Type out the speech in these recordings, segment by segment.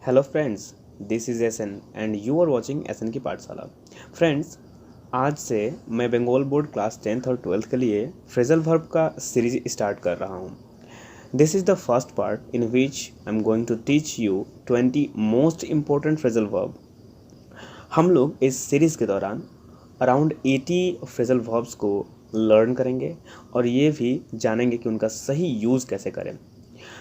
Hello friends, this is S N and you are watching S N की पाठशाला। Friends, आज से मैं बंगाल बोर्ड क्लास 10th और 12th के लिए फ्रेजल वर्ब का सीरीज स्टार्ट कर रहा हूँ। This is the first part in which I am going to teach you 20 most important phrasal verb. हम लोग इस सीरीज़ के दौरान अराउंड 80 फ्रेजल वर्ब्स को लर्न करेंगे और ये भी जानेंगे कि उनका सही यूज़ कैसे करें।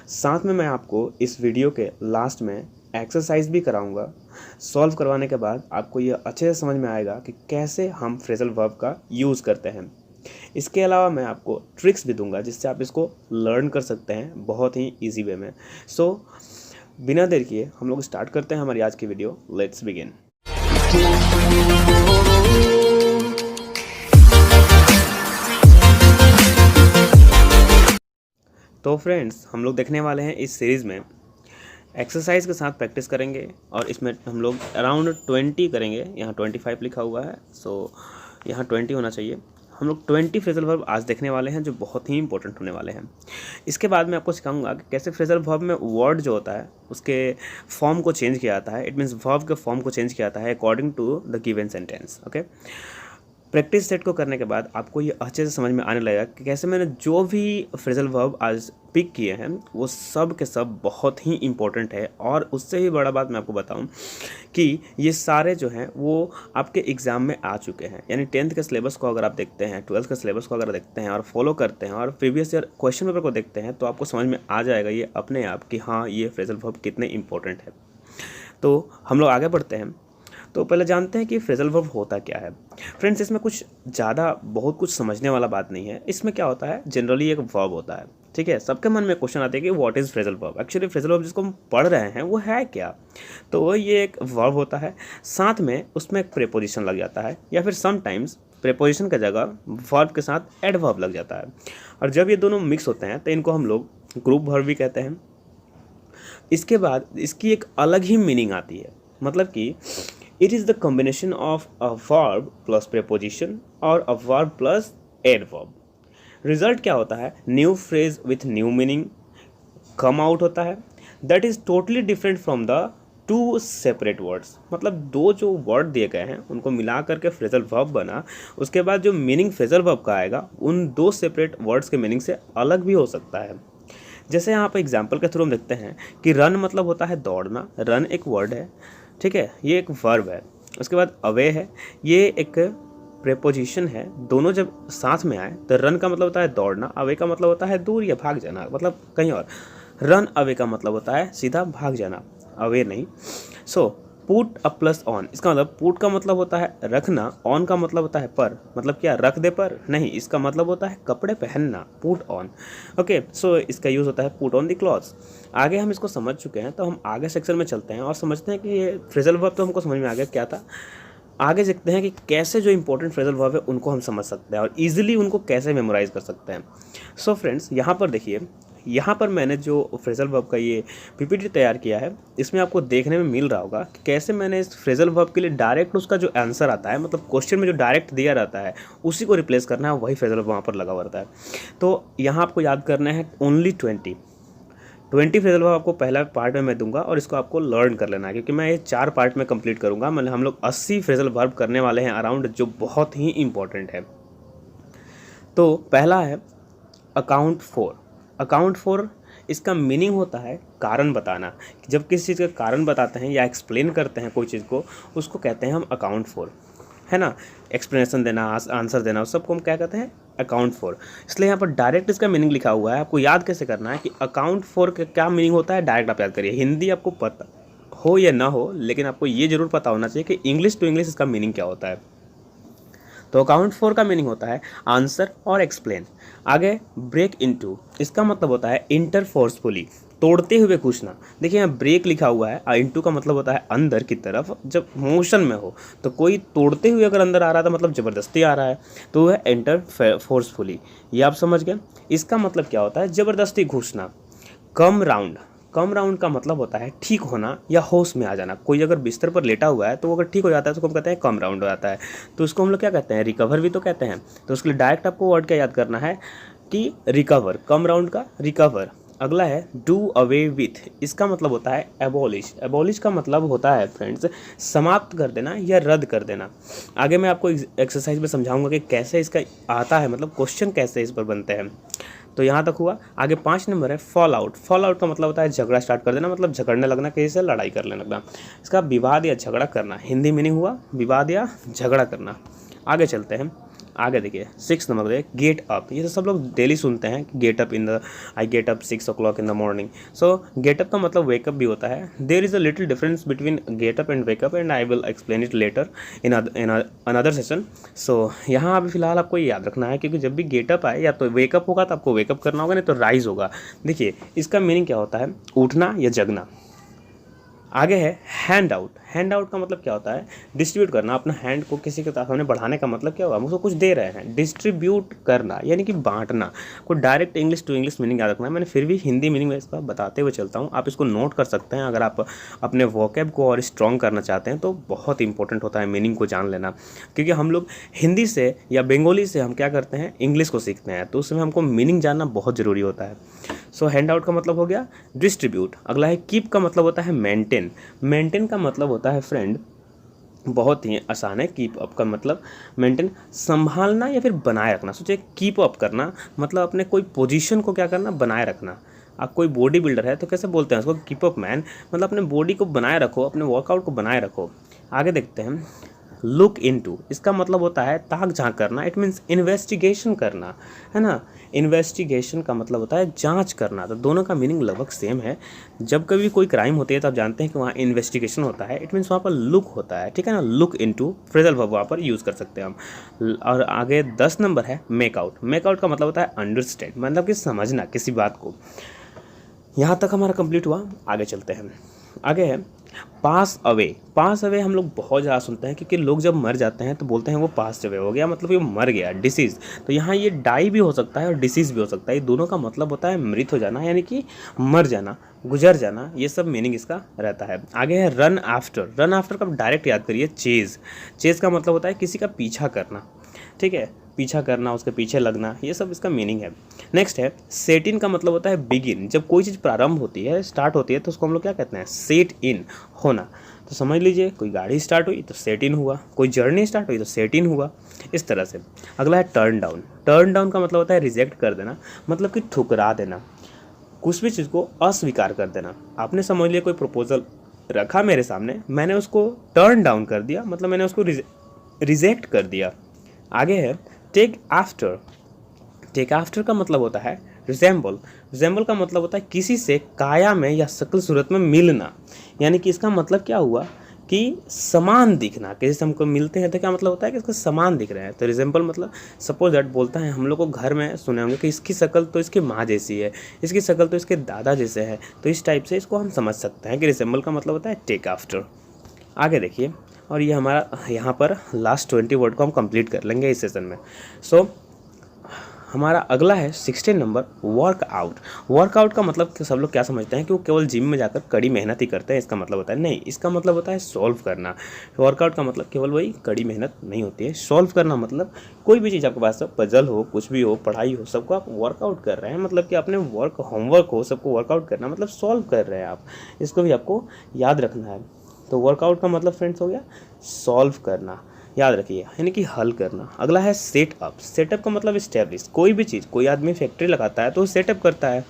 साथ में मैं आपको इस वीडियो के लास्ट में एक्सरसाइज भी कराऊंगा। सॉल्व करवाने के बाद आपको ये अच्छे से समझ में आएगा कि कैसे हम फ्रेजल वर्ब का यूज़ करते हैं। इसके अलावा मैं आपको ट्रिक्स भी दूंगा जिससे आप इसको लर्न कर सकते हैं बहुत ही ईजी वे में। सो बिना देर किए हम लोग स्टार्ट करते हैं हमारी आज की वीडियो। Let's begin. तो फ्रेंड्स, हम लोग देखने वाले हैं इस सीरीज़ में एक्सरसाइज के साथ प्रैक्टिस करेंगे और इसमें हम लोग अराउंड 20 करेंगे। यहाँ 25 लिखा हुआ है, सो यहाँ 20 होना चाहिए। हम लोग 20 फ्रेजल वर्ब आज देखने वाले हैं जो बहुत ही इंपॉर्टेंट होने वाले हैं। इसके बाद मैं आपको सिखाऊंगा कि कैसे फ्रेजल वर्ब में वर्ड जो होता है उसके फॉर्म को चेंज किया जाता है। इट मीन्स वर्ब के फॉर्म को चेंज किया जाता है according to the given sentence. Okay, practice set को करने के बाद आपको ये अच्छे से समझ में आने लगेगा कि कैसे मैंने जो भी फ्रेजल वर्ब आज पिक किए हैं वो सब के सब बहुत ही इंपॉर्टेंट है। और उससे भी बड़ा बात मैं आपको बताऊं कि ये सारे जो हैं वो आपके एग्ज़ाम में आ चुके हैं। यानी 10th के सिलेबस को अगर आप देखते हैं, 12th के सिलेबस को अगर देखते हैं और फॉलो करते हैं और प्रीवियस ईयर क्वेश्चन पेपर को देखते हैं तो आपको समझ में आ जाएगा ये अपने आप कि हाँ, ये फ्रेजल वर्ब कितने इंपॉर्टेंट है। तो हम लोग आगे बढ़ते हैं। तो पहले जानते हैं कि फ्रेजल वर्ब होता क्या है। फ्रेंड्स, इसमें कुछ ज़्यादा बहुत कुछ समझने वाला बात नहीं है। इसमें क्या होता है, जनरली एक वर्ब होता है। ठीक है, सबके मन में क्वेश्चन आते हैं कि what is phrasal verb. Actually phrasal verb जिसको हम पढ़ रहे हैं वो है क्या। तो ये एक वर्ब होता है, साथ में उसमें एक प्रेपोजिशन लग जाता है या फिर समटाइम्स प्रेपोजिशन की जगह वर्ब के साथ एडवर्ब लग जाता है। और जब ये दोनों मिक्स होते हैं तो इनको हम लोग ग्रुप वर्ब भी कहते हैं। इसके बाद इसकी एक अलग ही मीनिंग आती है, मतलब कि it is the combination of a verb plus preposition और a verb plus adverb। Result क्या होता है, new phrase with new meaning come out होता है। That is totally different from the two separate words. मतलब दो जो वर्ड दिए गए हैं उनको मिला करके फ्रेजल वर्ब बना, उसके बाद जो मीनिंग फ्रेजल वर्ब का आएगा उन दो सेपरेट वर्ड्स के मीनिंग से अलग भी हो सकता है। जैसे यहाँ पर एग्जाम्पल के थ्रू हम देखते हैं कि रन मतलब होता है दौड़ना। रन एक वर्ड है, ठीक है, ये एक वर्ब है। उसके बाद अवे है, ये एक प्रेपोजिशन है। दोनों जब साथ में आए तो रन का मतलब होता है दौड़ना, अवे का मतलब होता है दूर या भाग जाना, मतलब कहीं और। रन अवे का मतलब होता है सीधा भाग जाना, अवे नहीं। So put a plus on, इसका मतलब पुट का मतलब होता है रखना, ऑन का मतलब होता है पर। मतलब क्या, रख दे पर नहीं, इसका मतलब होता है कपड़े पहनना, पुट ऑन। ओके, सो इसका यूज़ होता है पुट ऑन द क्लॉथ्स। आगे हम इसको समझ चुके हैं तो हम आगे सेक्शन में चलते हैं और समझते हैं कि ये फ्रेजल वर्ब तो हमको समझ में आ गया क्या था। आगे देखते हैं कि कैसे जो इंपॉर्टेंट फ्रेजल वर्ब है उनको हम समझ सकते हैं और ईजिली उनको कैसे मेमोराइज कर सकते हैं। सो फ्रेंड्स, यहाँ पर देखिए, यहाँ पर मैंने जो फ्रेजल वर्ब का ये पीपीटी तैयार किया है इसमें आपको देखने में मिल रहा होगा कि कैसे मैंने इस फ्रेजल वर्ब के लिए डायरेक्ट उसका जो आंसर आता है, मतलब क्वेश्चन में जो डायरेक्ट दिया रहता है उसी को रिप्लेस करना है, वही फ्रेजल वर्ब वहाँ पर लगा हुआ रहता है। तो यहाँ आपको याद करना है ओनली 20 फ्रेजल वर्ब आपको पहला पार्ट में मैं दूंगा और इसको आपको लर्न कर लेना है, क्योंकि मैं ये 4 पार्ट में कंप्लीट करूँगा। मतलब हम लोग 80 फ्रेजल वर्ब करने वाले हैं अराउंड, जो बहुत ही इंपॉर्टेंट है। तो पहला है अकाउंट फॉर। अकाउंट फॉर, इसका मीनिंग होता है कारण बताना। जब किसी चीज़ का कारण बताते हैं या एक्सप्लेन करते हैं कोई चीज़ को, उसको कहते हैं हम अकाउंट फॉर, है ना। एक्सप्लेनेशन देना, आंसर देना, उस सबको हम क्या कहते हैं, अकाउंट फॉर। इसलिए यहाँ पर डायरेक्ट इसका मीनिंग लिखा हुआ है। आपको याद कैसे करना है कि अकाउंट फॉर का क्या मीनिंग होता है, डायरेक्ट आप याद करिए। हिंदी आपको पता हो या ना हो, लेकिन आपको ये जरूर पता होना चाहिए कि इंग्लिश टू इंग्लिश इसका मीनिंग क्या होता है। तो अकाउंट फॉर का मीनिंग होता है आंसर और एक्सप्लेन। आगे ब्रेक इनटू, इसका मतलब होता है इंटर फोर्सफुली, तोड़ते हुए घुसना। देखिए यहाँ ब्रेक लिखा हुआ है और इनटू का मतलब होता है अंदर की तरफ, जब मोशन में हो। तो कोई तोड़ते हुए अगर अंदर आ रहा था मतलब ज़बरदस्ती आ रहा है, तो वह एंटर फोर्सफुली, ये आप समझ गए। इसका मतलब क्या होता है, ज़बरदस्ती घुसना। कम राउंड, कम राउंड का मतलब होता है ठीक होना या होश में आ जाना। कोई अगर बिस्तर पर लेटा हुआ है तो वो अगर ठीक हो जाता है तो हम कहते हैं कम राउंड हो जाता है। तो उसको हम लोग क्या कहते हैं, रिकवर भी तो कहते हैं। तो उसके लिए डायरेक्ट आपको वर्ड क्या याद करना है कि रिकवर, कम राउंड का रिकवर। अगला है डू अवे विथ। इसका मतलब होता है एबॉलिश। एबॉलिश का मतलब होता है फ्रेंड्स समाप्त कर देना या रद्द कर देना। आगे मैं आपको एक्सरसाइज में समझाऊंगा कि कैसे इसका आता है, मतलब क्वेश्चन कैसे इस पर बनते हैं। तो यहाँ तक हुआ। आगे 5 नंबर है फॉल आउट। फॉल आउट का मतलब होता है झगड़ा स्टार्ट कर देना, मतलब झगड़ने लगना, किसी से लड़ाई करने लगना। इसका विवाद या झगड़ा करना, हिंदी मीनिंग हुआ विवाद या झगड़ा करना। आगे चलते हैं। आगे देखिए 6 नंबर है गेट अप। ये तो सब लोग डेली सुनते हैं, get up in the I get up 6 o'clock in the morning. So get up का मतलब वेकअप भी होता है। There is a little difference between get up and wake up and I will explain it later in another session. So यहाँ अभी फिलहाल आपको ये याद रखना है, क्योंकि जब भी गेटअप आए या तो वेकअप होगा तो आपको वेकअप करना होगा, नहीं तो राइज होगा। देखिए इसका मीनिंग क्या होता है, उठना या जगना। आगे है हैंड आउट। हैंड आउट का मतलब क्या होता है, डिस्ट्रीब्यूट करना। अपना हैंड को किसी के सामने बढ़ाने का मतलब क्या होगा, हम उसको कुछ दे रहे हैं। डिस्ट्रीब्यूट करना यानी कि बांटना। को direct English to English meaning याद रखना है, मैंने फिर भी हिंदी मीनिंग में इसका बताते हुए चलता हूँ, आप इसको नोट कर सकते हैं। अगर आप अपने वोकैब को और स्ट्रॉन्ग करना चाहते हैं तो बहुत इंपॉर्टेंट होता है मीनिंग को जान लेना, क्योंकि हम लोग हिंदी से या बंगाली से हम क्या करते हैं, इंग्लिश को सीखते हैं, तो उसमें हमको मीनिंग जानना बहुत ज़रूरी होता है। सो हैंड आउट का मतलब हो गया डिस्ट्रीब्यूट। अगला है कीप का मतलब होता है मेंटेन। मेंटेन का मतलब होता है फ्रेंड बहुत ही आसान है। कीप अप का मतलब मेंटेन, संभालना या फिर बनाए रखना। सोचिए कीप अप करना मतलब अपने कोई पोजीशन को क्या करना, बनाए रखना। आप कोई बॉडी बिल्डर है तो कैसे बोलते हैं उसको, कीप अप मैन, मतलब अपने बॉडी को बनाए रखो, अपने वर्कआउट को बनाए रखो। आगे देखते हैं लुक इनटू। इसका मतलब होता है ताक झांक करना। इट मीन्स इन्वेस्टिगेशन करना, है ना। इन्वेस्टिगेशन का मतलब होता है जांच करना। तो दोनों का मीनिंग लगभग सेम है। जब कभी कोई क्राइम होती है तो आप जानते हैं कि वहाँ इन्वेस्टिगेशन होता है, इट मीन्स वहाँ पर लुक होता है, ठीक है ना। लुक इनटू फ्रेजल वर्ब वहाँ पर यूज़ कर सकते हैं हम। और आगे 10 नंबर है मेक आउट। मेक आउट का मतलब होता है अंडरस्टैंड, मतलब कि समझना किसी बात को। यहाँ तक हमारा कंप्लीट हुआ। आगे चलते हैं। आगे है पास अवे। पास अवे हम लोग बहुत ज़्यादा सुनते हैं, क्योंकि लोग जब मर जाते हैं तो बोलते हैं वो पास अवे हो गया, मतलब ये मर गया, डिसीज़। तो यहाँ ये डाई भी हो सकता है और डिसीज़ भी हो सकता है। ये दोनों का मतलब होता है मृत हो जाना, यानी कि मर जाना, गुजर जाना, ये सब मीनिंग इसका रहता है। आगे है रन आफ्टर। रन आफ्टर का डायरेक्ट याद करिए चेज़। चेज़ का मतलब होता है किसी का पीछा करना, ठीक है, पीछा करना, उसके पीछे लगना, ये सब इसका मीनिंग है। नेक्स्ट है सेट इन का मतलब होता है बिगिन। जब कोई चीज़ प्रारंभ होती है, स्टार्ट होती है, तो उसको हम लोग क्या कहते हैं, सेट इन होना। तो समझ लीजिए कोई गाड़ी स्टार्ट हुई तो सेट इन हुआ, कोई जर्नी स्टार्ट हुई तो सेट इन हुआ, इस तरह से। अगला है टर्न डाउन। टर्न डाउन का मतलब होता है रिजेक्ट कर देना, मतलब कि ठुकरा देना, कुछ भी चीज़ को अस्वीकार कर देना। आपने समझ लिया कोई प्रपोजल रखा मेरे सामने, मैंने उसको टर्न डाउन कर दिया, मतलब मैंने उसको रिजेक्ट कर दिया। आगे है टेक आफ्टर। टेक आफ्टर का मतलब होता है रिजेंबल। रिजेंबल का मतलब होता है किसी से काया में या शक्ल सूरत में मिलना, यानी कि इसका मतलब क्या हुआ कि समान दिखना। किसी से हमको मिलते हैं तो क्या मतलब होता है कि इसको समान दिख रहे हैं। तो रिजेंबल मतलब सपोज दैट बोलता है, हम लोग को घर में सुने होंगे कि इसकी शक्ल तो इसकी माँ जैसी है, इसकी शक्ल तो इसके दादा जैसे है, तो इस टाइप से इसको हम समझ सकते हैं कि रिजेंबल का मतलब होता है टेक आफ्टर। आगे देखिए, और ये हमारा यहाँ पर लास्ट 20 वर्ड को हम कंप्लीट कर लेंगे इस सेशन में। सो हमारा अगला है 16 नंबर वर्कआउट। वर्कआउट का मतलब सब लोग क्या समझते हैं कि वो केवल जिम में जाकर कड़ी मेहनत ही करते हैं, इसका मतलब होता है नहीं, इसका मतलब होता है सॉल्व करना। वर्कआउट का मतलब केवल वही कड़ी मेहनत नहीं होती है, सॉल्व करना मतलब कोई भी चीज़ आपके पास पजल हो, कुछ भी हो, पढ़ाई हो, सबको आप वर्कआउट कर रहे हैं, मतलब कि अपने होमवर्क हो सबको वर्कआउट करना, मतलब सॉल्व कर रहे हैं आप। इसको भी आपको याद रखना है। तो वर्कआउट का मतलब फ्रेंड्स हो गया सॉल्व करना, याद रखिए, यानी कि हल करना। अगला है सेटअप। सेटअप का मतलब इस्टेब्लिश। कोई भी चीज़, कोई आदमी फैक्ट्री लगाता है तो सेटअप करता है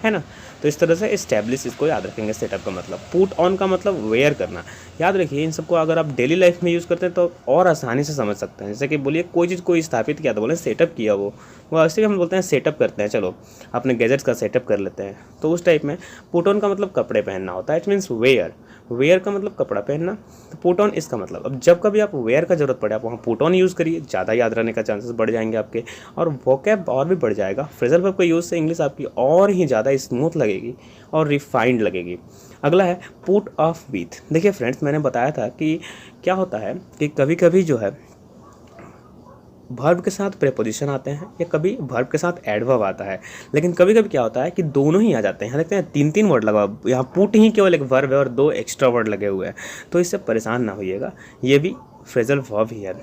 ना। तो इस तरह से इस्टेब्लिश, इसको याद रखेंगे सेटअप का मतलब। पुट ऑन का मतलब वेयर करना। याद रखिए इन सबको अगर आप डेली लाइफ में यूज़ करते हैं तो और आसानी से समझ सकते हैं। जैसे कि बोलिए कोई चीज़ कोई स्थापित किया तो बोले सेटअप किया, वो ऐसे भी हम बोलते हैं सेटअप करते हैं, चलो अपने गैजेट्स का सेटअप कर लेते हैं, तो उस टाइप में। पुट ऑन का मतलब कपड़े पहनना होता है, इट मीन्स वेयर। वेयर का मतलब कपड़ा पहनना, तो पुट ऑन इसका मतलब। अब जब कभी आप वेयर का जरूरत पड़े आप वहाँ पुट ऑन यूज़ करिए, ज़्यादा याद रहने का चांसेस बढ़ जाएंगे आपके, और वोकैब और भी बढ़ जाएगा। फ्रेजल वर्ब के यूज़ से इंग्लिश आपकी और ही ज़्यादा स्मूथ लगेगी और रिफाइंड लगेगी। अगला है पुट ऑफ विथ। देखिए फ्रेंड्स, मैंने बताया था कि क्या होता है कि कभी कभी जो है वर्ब के साथ प्रेपोजिशन आते हैं या कभी वर्ब के साथ एडवर्ब आता है, लेकिन कभी कभी क्या होता है कि दोनों ही आ जाते हैं। देखते हैं 3 वर्ड लगा, यहाँ पुट ही केवल एक वर्ब है और 2 एक्स्ट्रा वर्ड लगे हुए हैं, तो इससे परेशान ना होइएगा, ये भी फ्रेजल वर्ब ही है।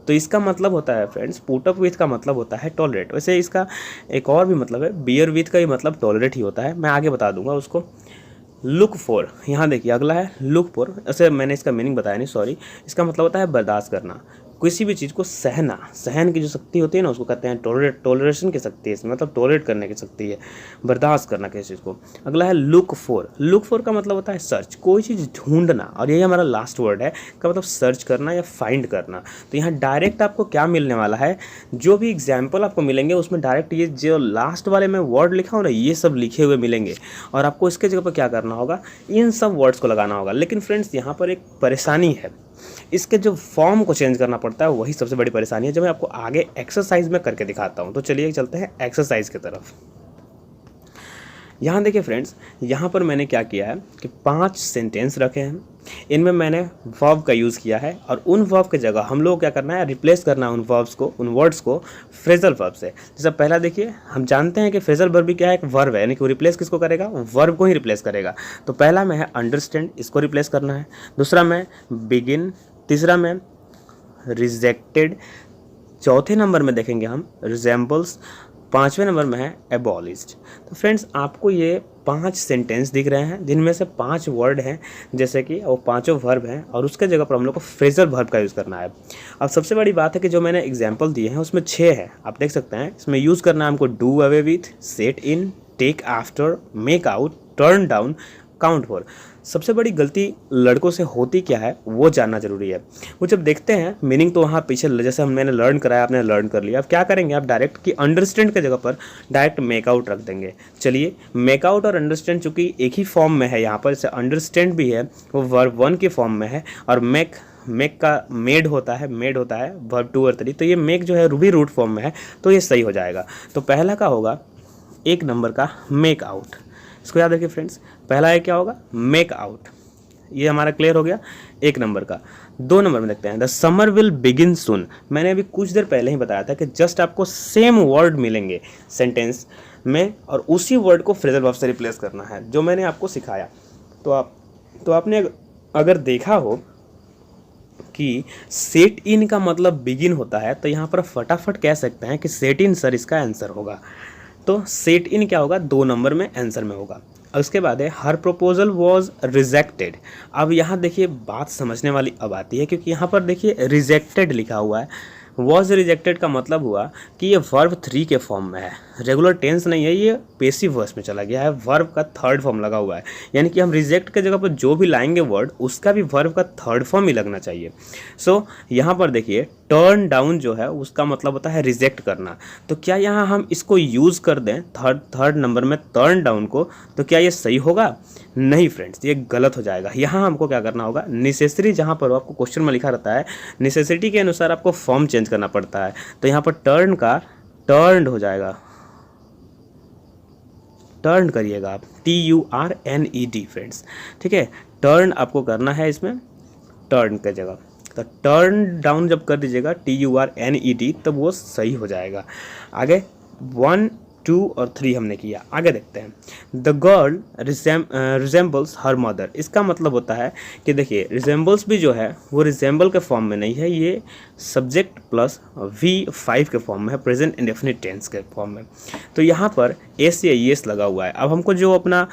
तो इसका मतलब होता है फ्रेंड्स, पुट अप विथ का मतलब होता है टॉलरेट। वैसे इसका एक और भी मतलब है, बियर विथ का भी मतलब टॉलरेट ही होता है, मैं आगे बता दूंगा उसको। लुक फॉर, यहाँ देखिए अगला है लुक फॉर। ऐसे मैंने इसका मीनिंग बताया नहीं, सॉरी। इसका मतलब होता है बर्दाश्त करना, किसी भी चीज़ को सहना, सहन की जो शक्ति होती है ना उसको कहते हैं टॉलरेशन की शक्ति है इसमें, मतलब टॉलरेट करने की शक्ति है, बर्दाश्त करना किसी चीज़ को। अगला है लुक फॉर। लुक फॉर का मतलब होता है सर्च, कोई चीज़ ढूंढना, और यही हमारा लास्ट वर्ड है का मतलब सर्च करना या फाइंड करना। तो यहाँ डायरेक्ट आपको क्या मिलने वाला है, जो भी एग्जाम्पल आपको मिलेंगे उसमें डायरेक्ट ये जो लास्ट वाले में वर्ड लिखा हो ना, ये सब लिखे हुए मिलेंगे, और आपको इसके जगह पर क्या करना होगा, इन सब वर्ड्स को लगाना होगा। लेकिन फ्रेंड्स यहाँ पर एक परेशानी है, इसके जो फॉर्म को चेंज करना पड़ता है, वही सबसे बड़ी परेशानी है, जो मैं आपको आगे एक्सरसाइज में करके दिखाता हूँ। तो चलिए चलते हैं एक्सरसाइज की तरफ। यहाँ देखिए फ्रेंड्स, यहाँ पर मैंने क्या किया है कि 5 सेंटेंस रखे हैं, इनमें मैंने वर्ब का यूज़ किया है, और उन वर्ब की जगह हम लोग क्या करना है, रिप्लेस करना है उन वर्ब्स को, उन वर्ड्स को फ्रेजल वर्ब से। जैसे पहला देखिए, हम जानते हैं कि फ्रेजल वर्ब भी क्या है, एक वर्ब है, यानी कि वो रिप्लेस किसको करेगा, वर्ब को ही रिप्लेस करेगा। तो पहला में है अंडरस्टैंड, इसको रिप्लेस करना है। दूसरा में बिगिन, तीसरा में रिजेक्टेड, चौथे नंबर में देखेंगे हम रिजेंबल्स, 5वें नंबर में है एबॉलिश्ड। तो फ्रेंड्स आपको ये 5 सेंटेंस दिख रहे हैं, जिनमें से 5 वर्ड हैं, जैसे कि वो 5 वर्ब हैं, और उसके जगह पर हम लोग को फ्रेजल वर्ब का यूज़ करना है। अब सबसे बड़ी बात है कि जो मैंने एग्जाम्पल दिए हैं उसमें 6 है, आप देख सकते हैं। इसमें यूज़ करना है हमको do away with, set in, take after, make out, turn down, count for. सबसे बड़ी गलती लड़कों से होती क्या है वो जानना जरूरी है। वो जब देखते हैं मीनिंग तो वहाँ पीछे, जैसे मैंने लर्न कराया, आपने लर्न कर लिया, अब क्या करेंगे आप डायरेक्ट कि अंडरस्टैंड की जगह पर डायरेक्ट मेक आउट रख देंगे। चलिए, मेक आउट और अंडरस्टैंड चूँकि एक ही फॉर्म में है, यहाँ पर जैसे अंडरस्टैंड भी है वो वर्ब 1 के फॉर्म में है, और मेक का मेड होता है वर्ब 2 और 3, तो ये मेक जो है भी रूट फॉर्म में है, तो ये सही हो जाएगा। तो पहला का होगा 1 नंबर का मेक आउट, इसको याद रखिए फ्रेंड्स। पहला है क्या होगा, मेक आउट, ये हमारा क्लियर हो गया 1 नंबर का। 2 नंबर में देखते हैं, द समर विल बिगिन सून। मैंने अभी कुछ देर पहले ही बताया था कि जस्ट आपको सेम वर्ड मिलेंगे सेंटेंस में, और उसी वर्ड को फ्रेजल वर्ब से रिप्लेस करना है, जो मैंने आपको सिखाया। तो आपने अगर देखा हो कि सेट इन का मतलब बिगिन होता है, तो यहाँ पर फटाफट कह सकते हैं कि सेट इन सर इसका आंसर होगा। तो सेट इन क्या होगा, 2 नंबर में आंसर में होगा। उसके बाद है हर प्रपोजल वॉज रिजेक्टेड। अब यहाँ देखिए बात समझने वाली अब आती है, क्योंकि यहाँ पर देखिए रिजेक्टेड लिखा हुआ है। वॉज रिजेक्टेड का मतलब हुआ कि ये वर्ब 3 के फॉर्म में है, रेगुलर टेंस नहीं है, ये पेसिव वॉइस में चला गया है, वर्ब का 3rd फॉर्म लगा हुआ है। यानी कि हम रिजेक्ट के जगह पर जो भी लाएंगे वर्ड, उसका भी वर्ब का 3rd फॉर्म ही लगना चाहिए। सो यहाँ पर देखिए टर्न डाउन जो है उसका मतलब होता है रिजेक्ट करना। तो क्या यहाँ हम इसको यूज़ कर दें थर्ड नंबर में टर्न डाउन को, तो क्या ये सही होगा? नहीं फ्रेंड्स, ये गलत हो जाएगा। यहाँ हमको क्या करना होगा, नेसेसरी, जहाँ पर आपको क्वेश्चन में लिखा रहता है नेसेसिटी के अनुसार आपको फॉर्म चेंज करना पड़ता है। तो यहाँ पर टर्न का टर्न्ड हो जाएगा, टर्न करिएगा आप, TURNED फ्रेंड्स, ठीक है। टर्न आपको करना है इसमें टर्न की जगह, तो टर्न डाउन जब कर दीजिएगा TURNED, तब वो सही हो जाएगा। आगे 1, 2 और 3 हमने किया, आगे देखते हैं। The girl resembles her mother. इसका मतलब होता है कि देखिए रिजेंबल्स भी जो है वो रिजेंबल के फॉर्म में नहीं है, ये सब्जेक्ट प्लस V5 के फॉर्म में है, प्रेजेंट इंडेफिनिट टेंस के फॉर्म में। तो यहाँ पर एस या येस लगा हुआ है। अब हमको जो अपना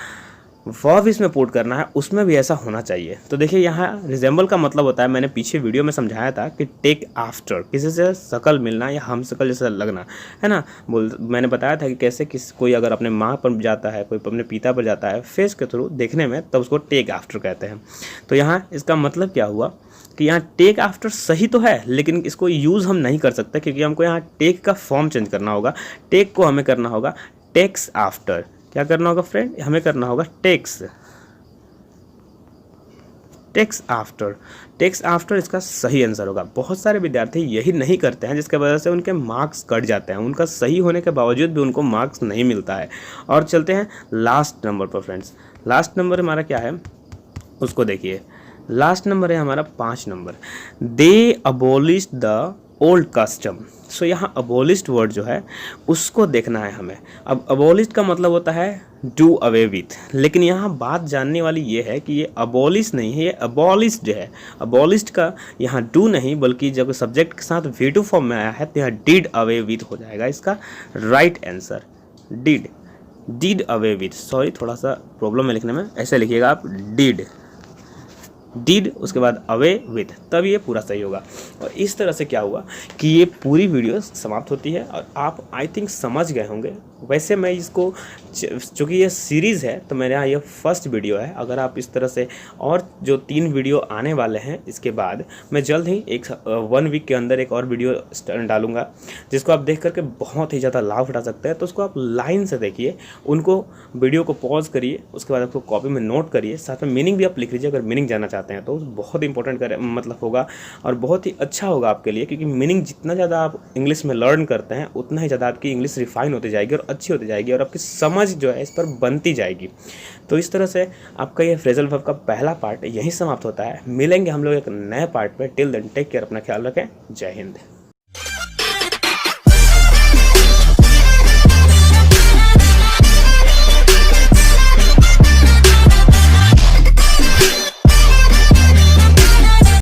वर्ब इसमें पुट करना है उसमें भी ऐसा होना चाहिए। तो देखिए यहाँ रिजेंबल का मतलब होता है, मैंने पीछे वीडियो में समझाया था कि टेक आफ्टर, किसी से शकल मिलना या हम शकल जैसा लगना, है ना। मैंने बताया था कि कैसे कोई अगर अपने माँ पर जाता है, कोई अपने पिता पर जाता है फेस के थ्रू देखने में, तब उसको टेक आफ्टर कहते हैं। तो यहाँ इसका मतलब क्या हुआ कि यहाँ टेक आफ्टर सही तो है, लेकिन इसको यूज़ हम नहीं कर सकते, क्योंकि हमको यहाँ टेक का फॉर्म चेंज करना होगा। टेक को हमें करना होगा टेक्स आफ्टर। क्या करना होगा फ्रेंड, हमें करना होगा टेक्स आफ्टर। टेक्स आफ्टर इसका सही आंसर होगा। बहुत सारे विद्यार्थी यही नहीं करते हैं, जिसके वजह से उनके मार्क्स कट जाते हैं, उनका सही होने के बावजूद भी उनको मार्क्स नहीं मिलता है। और चलते हैं लास्ट नंबर पर फ्रेंड्स। लास्ट नंबर हमारा क्या है उसको देखिए। लास्ट नंबर है हमारा 5 number. They abolish the old custom. So यहाँ अबोलिश्ड वर्ड जो है उसको देखना है हमें। अब अबोलिश्ड का मतलब होता है डू अवे विथ, लेकिन यहाँ बात जानने वाली ये है कि ये अबोलिश नहीं है, ये अबॉलिश्ड है। अबॉलिश्ड का यहाँ डू नहीं बल्कि जब सब्जेक्ट के साथ वी टू फॉर्म में आया है तो यहाँ डिड अवे विथ हो जाएगा इसका right answer. Did away with, sorry थोड़ा सा प्रॉब्लम है लिखने में, ऐसे लिखिएगा आप डिड उसके बाद अवे विथ, तब ये पूरा सही होगा। और इस तरह से क्या हुआ कि ये पूरी वीडियो समाप्त होती है और आप आई थिंक समझ गए होंगे। वैसे मैं इसको, चूँकि ये सीरीज़ है तो मेरे यहाँ ये फर्स्ट वीडियो है। अगर आप इस तरह से और जो 3 वीडियो आने वाले हैं इसके बाद मैं जल्द ही 1 वीक के अंदर एक और वीडियो डालूंगा जिसको आप देख करके बहुत ही ज़्यादा लाभ उठा सकते हैं। तो उसको आप लाइन से देखिए, उनको वीडियो को पॉज करिए, उसके बाद आपको कॉपी में नोट करिए, साथ में मीनिंग भी आप लिख लीजिए अगर मीनिंग जानना चाहते हैं तो बहुत इंपॉर्टेंट मतलब होगा और बहुत ही अच्छा होगा आपके लिए, क्योंकि मीनिंग जितना ज़्यादा आप इंग्लिश में लर्न करते हैं उतना ही ज़्यादा आपकी इंग्लिश रिफाइन होती जाएगी और अच्छी होती जाएगी और आपकी समझ जो है इस पर बनती जाएगी। तो इस तरह से आपका ये फ्रेजल वर्ब का पहला पार्ट यहीं समाप्त होता है। मिलेंगे हम लोग एक नए पार्ट पे। टिल देन टेक केयर, अपना ख्याल रखें। जय हिंद।